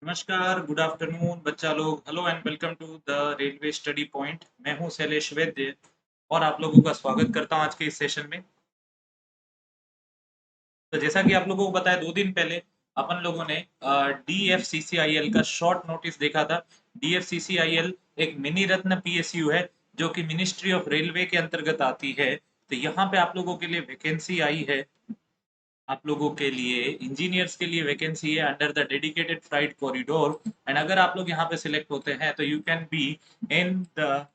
नमस्कार, good afternoon बच्चा लोग। Hello and welcome to the railway study point. मैं हूं शैलेश वैद्य और आप लोगों का स्वागत करता हूं आज के इस सेशन में। तो जैसा कि आप लोगों को पता है, 2 दिन पहले अपन लोगों ने DFCCIL का शॉर्ट नोटिस देखा था। DFCCIL एक मिनी रत्न PSU है जो कि मिनिस्ट्री ऑफ रेलवे के अंतर्गत आती है। तो यहाँ पे आप लोगों के लिए वैकेंसी आई है। आप लोगों के लिए इंजीनियर्स के लिए वैकेंसी है under the dedicated freight corridor. And अगर आप लोग यहाँ पे सिलेक्ट होते हैं तो you can be in the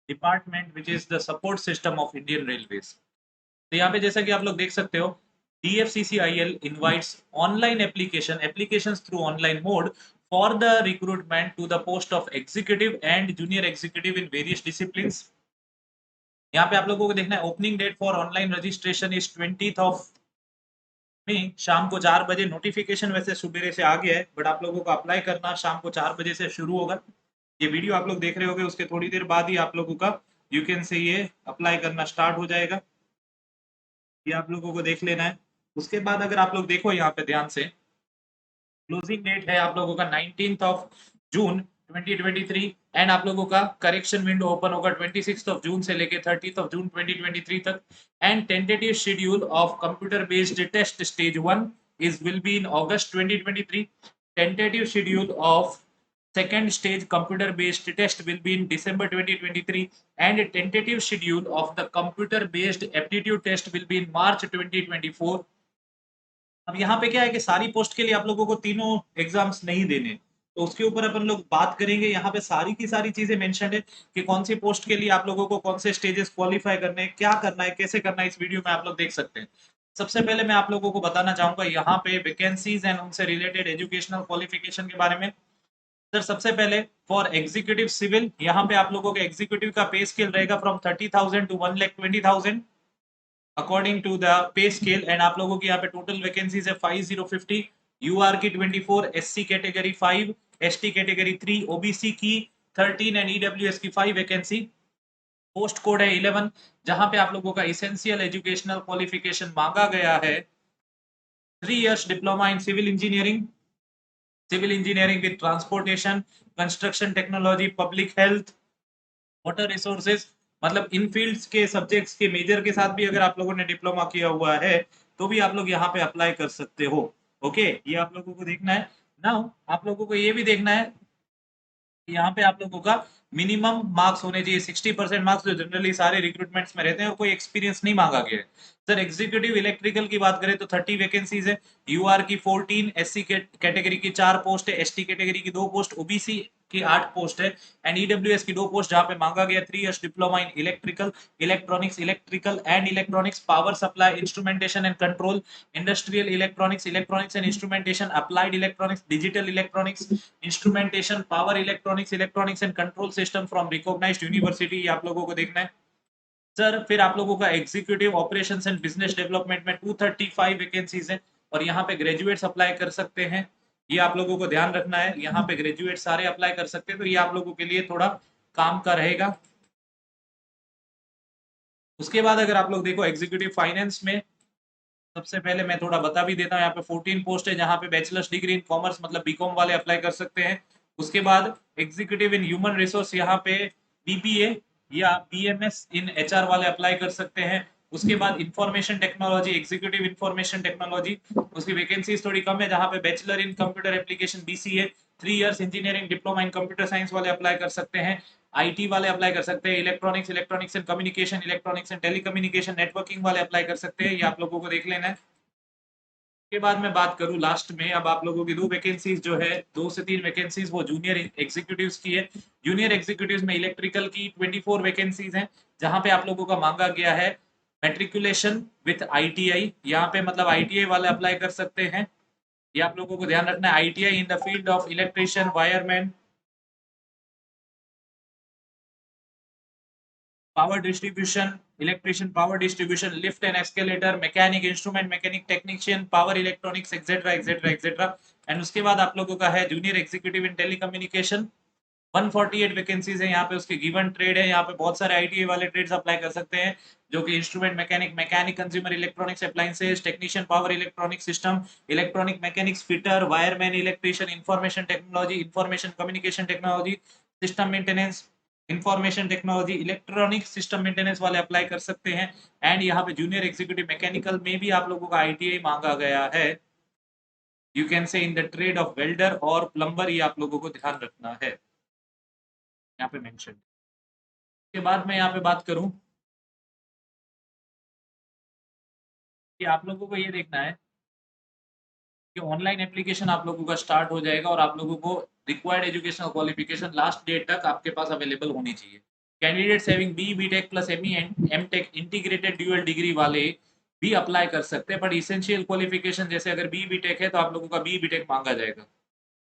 department which is the support system of Indian railways. तो यहाँ पे जैसा कि आप लोग देख सकते हो, DFCCIL invites online applications through online mode for the recruitment to the post of executive and junior executive in various disciplines। यहाँ पे आप लोगों को देखना है, opening date for online registration is 20th of में शाम को 4 बजे। नोटिफिकेशन वैसे सुबह से आ गया है, बट आप लोगों को अप्लाई करना शाम को 4 बजे से शुरू होगा। ये वीडियो आप लोग देख रहे होंगे, उसके थोड़ी देर बाद ही आप लोगों का यू कैन से ये अप्लाई करना स्टार्ट हो जाएगा। ये आप लोगों को देख लेना है। उसके बाद अगर आप लोग देखो यहाँ पे ध्यान से, क्लोजिंग डेट है आप लोगों का 19th ऑफ जून 2023। एंड आप लोगों का करेक्शन विंडो ओपन होगा 26th ऑफ जून से लेके 30th ऑफ जून 2023 तक। And tentative schedule of computer based test stage 1 is will be in August 2023. Tentative schedule of second stage computer based test will be in December 2023, and a tentative schedule of the computer based aptitude test will be in March 2024। अब यहाँ पे क्या है कि सारी post के लिए आप लोगों को तीनों एग्जाम्स नहीं देने, तो उसके ऊपर अपन लोग बात करेंगे। यहाँ पे सारी की सारी चीजें मेंशन है कि कौन सी पोस्ट के लिए आप लोगों को कौन से स्टेजेस क्वालिफाई करने हैं, क्या करना है, कैसे करना है, इस वीडियो में आप लोग देख सकते हैं। सबसे पहले मैं आप लोगों को बताना चाहूंगा यहाँ पे वैकेंसीज एंड उनसे रिलेटेड एजुकेशनल क्वालिफिकेशन के बारे में। सर सबसे पहले फॉर एग्जीक्यूटिव सिविल, यहाँ पे आप लोगों के एग्जीक्यूटिव का पे स्केल रहेगा from 30,000 to 1,20,000 according to the pay scale. And आप लोगों की यहाँ पे टोटल वैकेंसीज है 5050, यूआर की 24, SC category 5, ST category 3, OBC की 13 एंड ईडब्ल्यूएस की 5 वैकेंसी। पोस्ट कोड है 11, जहां पे आप लोगों का इसेंशियल एजुकेशनल क्वालिफिकेशन मांगा गया है 3 years diploma in civil engineering with transportation, construction technology, public health, water resources. मतलब इन फील्ड्स के सब्जेक्ट्स के मेजर के साथ भी अगर आप लोगों ने डिप्लोमा किया हुआ है तो भी आप लोग यहाँ पे अप्लाई कर सकते हो। ओके, ये आप लोगों को देखना है। नाउ आप लोगों को ये भी देखना है कि यहाँ पे आप लोगों का मिनिमम मार्क्स होने चाहिए 60% मार्क्स, जो जनरली सारे रिक्रूटमेंट्स में रहते हैं, और कोई एक्सपीरियंस नहीं मांगा गया है। सर एग्जीक्यूटिव इलेक्ट्रिकल की बात करें तो 30 वैकेंसीज है, यूआर की 14, एससी कैटेगरी की 4 पोस्ट है, एसटी कैटेगरी की 2 पोस्ट, ओबीसी की 8 पोस्ट है, एंड ईडब्ल्यूएस की 2 पोस्ट, जहां पे मांगा गया 3 years diploma in electrical, electrical and electronics, power supply, instrumentation and control, industrial electronics, electronics and instrumentation, applied electronics, digital electronics, instrumentation, power electronics, electronics and control system from recognised university, आप लोगों को देखना है। Sir फिर आप लोगों का executive operations and business development में 235 वैकेंसीज हैं, और यहाँ पे ग्रेजुएट्स अप्लाई कर सकते हैं। ये आप लोगों को ध्यान रखना है, यहाँ पे ग्रेजुएट सारे अप्लाई कर सकते हैं, तो ये आप लोगों के लिए थोड़ा काम का रहेगा। उसके बाद अगर आप लोग देखो एग्जीक्यूटिव फाइनेंस में, सबसे पहले मैं थोड़ा बता भी देता हूँ। यहाँ पे 14 पोस्ट है, जहाँ पे बैचलर्स डिग्री इन कॉमर्स मतलब बीकॉम वाले अप्लाई कर सकते हैं। उसके बाद एग्जीक्यूटिव इन ह्यूमन रिसोर्स, यहाँ पे बीबीए या बीएमएस इन एचआर वाले अप्लाई कर सकते हैं। उसके बाद information technology, executive information technology, उसकी वैकेंसीज थोड़ी कम है, जहाँ पे bachelor in computer application BCA, 3 years engineering diploma in computer science वाले अप्लाई कर सकते हैं। आईटी वाले अप्लाई कर सकते हैं, electronics and communication, electronics and telecommunication, networking वाले अप्लाई कर सकते हैं। ये आप लोगों को देख लेना है। के बाद मैं बात करूं लास्ट में, अब आप लोगों की 2 वैकेंसीज जो है, 2 से 3 वैकेंसीज वो जूनियर एग्जीक्यूटिव्स की है। जूनियर एग्जीक्यूटिव्स में इलेक्ट्रिकल की 24 वैकेंसीज हैं, जहां पे आप लोगों का मांगा गया है मेट्रिकुलेशन विथ आईटीआई। यहाँ पे मतलब आईटीआई वाले अप्लाई कर सकते हैं। ये आप लोगों को ध्यान रखना है, ITI in the field of electrician, wireman, power distribution, electrician, power distribution, lift and escalator, mechanic, instrument mechanic, technician, power electronics, etcetera etcetera etcetera. And उसके बाद आप लोगों का है जूनियर एग्जीक्यूटिव इन टेलीकम्युनिकेशन, 148 वैकेंसीज है यहाँ पे, उसके गिवन ट्रेड है, यहाँ पे बहुत सारे आईटीआई वाले ट्रेड्स अप्लाई कर सकते हैं, जो कि instrument mechanic, mechanic consumer electronics appliances, technician power electronic system, electronic mechanics fitter, wireman electrician, information technology, information communication technology, system maintenance, information technology, electronic system maintenance वाले अप्लाई कर सकते हैं। एंड यहाँ पे जूनियर एग्जीक्यूटिव मैकेनिकल में भी आप लोगों का आईटीआई मांगा गया है, you can say in the trade off welder और प्लम्बर, ये आप लोगों को ध्यान रखना है यहाँ पे मेंशन। के बाद मैं यहाँ पे बात करूं कि आप लोगों को ये देखना है कि ऑनलाइन एप्लीकेशन आप लोगों का स्टार्ट हो जाएगा और आप लोगों को required educational qualification last date तक आपके पास अवेलेबल होनी चाहिए। Candidates having B Tech plus ME and M Tech integrated dual degree वाले भी अप्लाई कर सकते हैं, बट इसेंशियल क्वालिफिकेशन जैसे अगर बी टेक है तो आप लोगों का बी टेक मांगा जाएगा।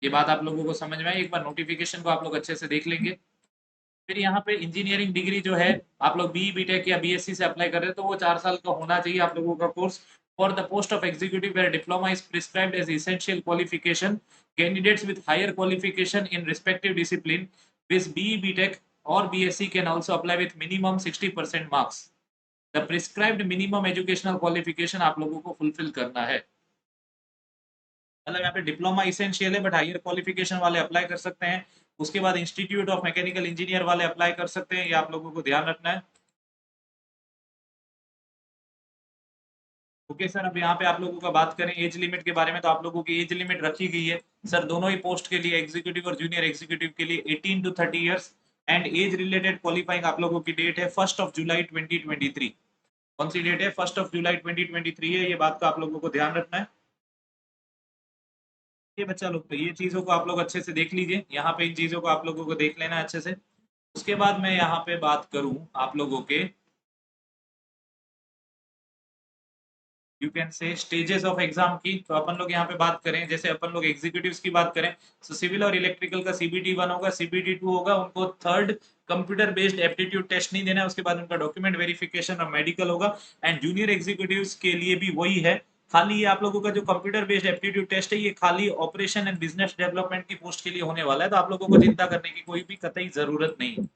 ये बात आप लोगों को समझ में आई? एक बार नोटिफिकेशन को आप लोग अच्छे से देख लेंगे। फिर यहाँ पे इंजीनियरिंग डिग्री जो है, आप लोग बी टेक या बीएससी से अप्लाई कर रहे हैं तो वो 4 साल का होना चाहिए आप लोगों का course. For the post of executive where diploma is prescribed as essential qualification, candidates with higher qualification in respective discipline with BE BTech or BSc can also apply with minimum 60% marks. The prescribed minimum educational qualification आप लोगों को fulfil करना है। मतलब यहाँ पे diploma essential है, but higher qualification वाले अप्लाई कर सकते हैं। उसके बाद इंस्टीट्यूट ऑफ मैकेनिकल इंजीनियर वाले अप्लाई कर सकते हैं, ये आप लोगों को ध्यान रखना है। ओके सर, अब यहाँ पे आप लोगों का बात करें एज लिमिट के बारे में, तो आप लोगों की एज लिमिट रखी गई है सर दोनों ही पोस्ट के लिए, एग्जीक्यूटिव और जूनियर एग्जीक्यूटिव के लिए 18 to 30 years. And age related qualifying आप लोगों की डेट है 1 जुलाई 2023। कौन सी डेट है? 1 जुलाई 2023 है, ये बात का आप लोगों को ध्यान रखना है। ये बच्चा लोग, तो ये चीजों को आप लोग अच्छे से देख लीजिए, यहाँ पे इन चीजों को आप लोगों को देख लेना है अच्छे से। उसके बाद मैं यहाँ पे बात करूं आप लोगों के, you can say stages of exam की, तो अपन लोग यहाँ पे बात करें, जैसे अपन लोग एग्जीक्यूटिव्स की बात करें तो सिविल और इलेक्ट्रिकल का सीबीटी 1 होगा, सीबीटी 2 होगा, उनको third computer based aptitude test नहीं देना है, उसके बाद उनका डॉक्यूमेंट वेरिफिकेशन और मेडिकल होगा। एंड जूनियर एग्जीक्यूटिव्स के लिए भी वही है, खाली ये आप लोगों का जो कंप्यूटर बेस्ड एप्टीट्यूड टेस्ट है ये खाली ऑपरेशन एंड बिजनेस डेवलपमेंट की पोस्ट के लिए होने वाला है, तो आप लोगों को चिंता करने की कोई भी कतई जरूरत नहीं है।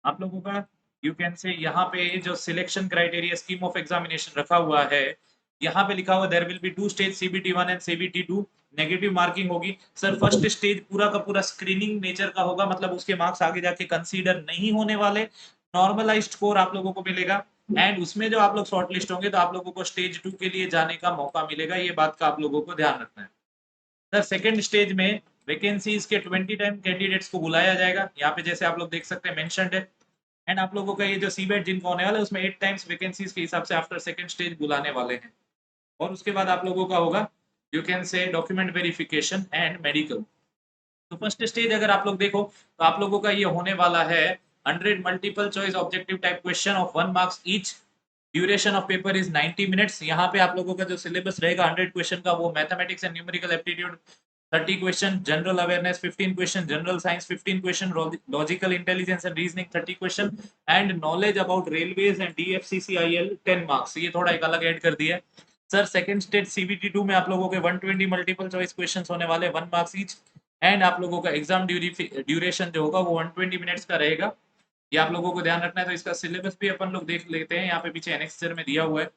आप लोगों का यू कैन से यहाँ पे जो selection criteria scheme of examination रखा हुआ है, यहाँ पे लिखा हुआ there will be 2 stage CBT 1 and CBT 2। Negative marking होगी सर, फर्स्ट स्टेज पूरा का पूरा स्क्रीनिंग नेचर का होगा, मतलब उसके मार्क्स आगे जाके कंसीडर नहीं होने वाले, नॉर्मलाइज्ड स्कोर आप लोगों को मिलेगा। एंड उसमें जो आप लोग शॉर्ट लिस्ट होंगे तो आप लोगों को स्टेज 2 के लिए जाने का मौका मिलेगा, ये बात का आप लोगों को ध्यान रखना है। सर सेकंड स्टेज में वैकेंसीज के 20 टाइम कैंडिडेट्स को बुलाया जाएगा, यहाँ पे जैसे आप लोग देख सकते हैं मेंशन्ड है। एंड आप लोगों का ये जो सीबेट जिनको होने वाला है उसमें 8 टाइम्स वैकेंसीज के हिसाब से आफ्टर सेकंड स्टेज बुलाने वाले हैं। और उसके बाद आप लोगों का होगा you can say document verification and medical. तो फर्स्ट स्टेज अगर आप लोग देखो तो आप लोगों का ये होने वाला है 100 multiple choice objective type question of 1 marks each. Duration of paper is 90 minutes. यहाँ पे आप लोगों का जो सिलेबस रहेगा 100 क्वेश्चन का, वो mathematics and numerical aptitude 30 question, general awareness 15 question, general science 15 question, logical intelligence and reasoning 30 question, and knowledge about railways and DFCCIL 10 marks, ये थोड़ा एक अलग ऐड कर दिया है। सर सेकंड स्टेज सीबीटी 2 में आप लोगों के 120 मल्टीपल चॉइस क्वेश्चंस होने वाले 1 मार्क्स ईच। एंड आप लोगों का एग्जाम ड्यूरेशन जो होगा वो 120 मिनट्स का रहेगा, ये आप लोगों को ध्यान रखना है। तो इसका सिलेबस भी अपन लोग देख लेते हैं, यहाँ पे पीछे एनेक्सर में दिया हुआ है,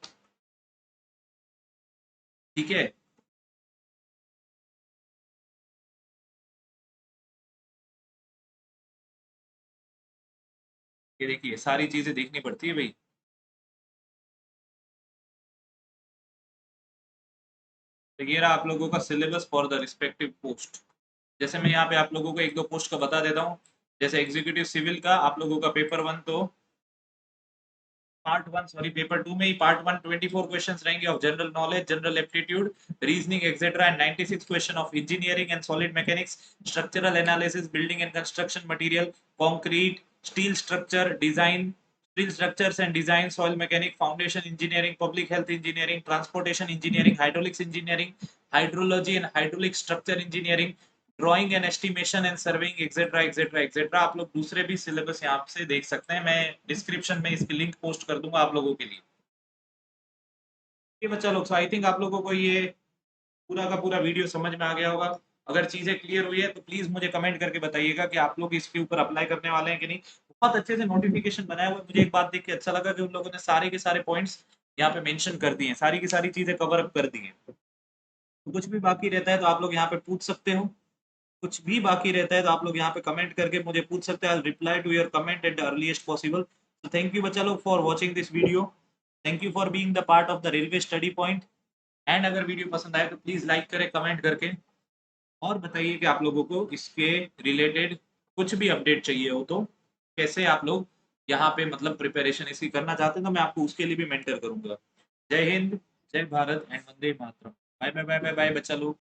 ठीक है। ये देखिए सारी चीजें देखनी पड़ती है भाई। तो ये रहा आप लोगों का syllabus for the respective post. जैसे मैं यहाँ पे आप लोगों को एक दो पोस्ट का बता देता हूँ, जैसे एग्जीक्यूटिव सिविल का आप लोगों का पेपर 1 तो पेपर 2 में ही पार्ट 1 24 क्वेश्चंस रहेंगे of general knowledge, general aptitude, reasoning etcetera, and 96 question of engineering and solid mechanics, structural analysis, building and construction material, concrete, steel structure design, steel structures and design, soil mechanic, foundation engineering, public health engineering, transportation engineering, hydraulics engineering, hydrology and hydraulic structure engineering, drawing and estimation and surveying etcetera etcetera etcetera. आप लोग दूसरे भी syllabus यहाँ से देख सकते हैं, मैं डिस्क्रिप्शन में इसकी लिंक पोस्ट कर दूंगा आप लोगों के लिए। ये बच्चा लोग, आई थिंक आप लोगों को ये पूरा का पूरा वीडियो समझ में आ गया होगा। अगर चीजें क्लियर हुई है तो प्लीज मुझे कमेंट करके बताइएगा कि आप लोग इसके ऊपर अप्लाई करने वाले हैं कि नहीं। बहुत अच्छे से नोटिफिकेशन बनाया हुआ है। मुझे एक बात देख के अच्छा लगा कि उन लोगों ने सारे के सारे पॉइंट्स यहाँ पे मेंशन कर दिए हैं, सारी की सारी चीजें कवर अप कर दी हैं। तो कुछ भी बाकी रहता है तो आप लोग यहाँ पे पूछ सकते हो। कुछ भी बाकी रहता है तो आप लोग यहाँ पे कमेंट करके मुझे पूछ सकते हैं। I reply to your comment at the earliest possible. So thank you बच्चा लोग for watching this video. Thank you for being the part of the railway study point. And अगर वीडियो पसंद आए तो प्लीज लाइक करें comment करके, और बताइए कि आप लोगों को इसके रिलेटेड कुछ भी अपडेट चाहिए हो तो कैसे आप लोग यहाँ पे मतलब प्रिपरेशन इसकी करना चाहते हैं तो मैं आपको उसके लिए भी मेंटर करूंगा। जय हिंद, जय भारत एंड वंदे मातरम। Bye bye bye bye bye बच्चा लोग।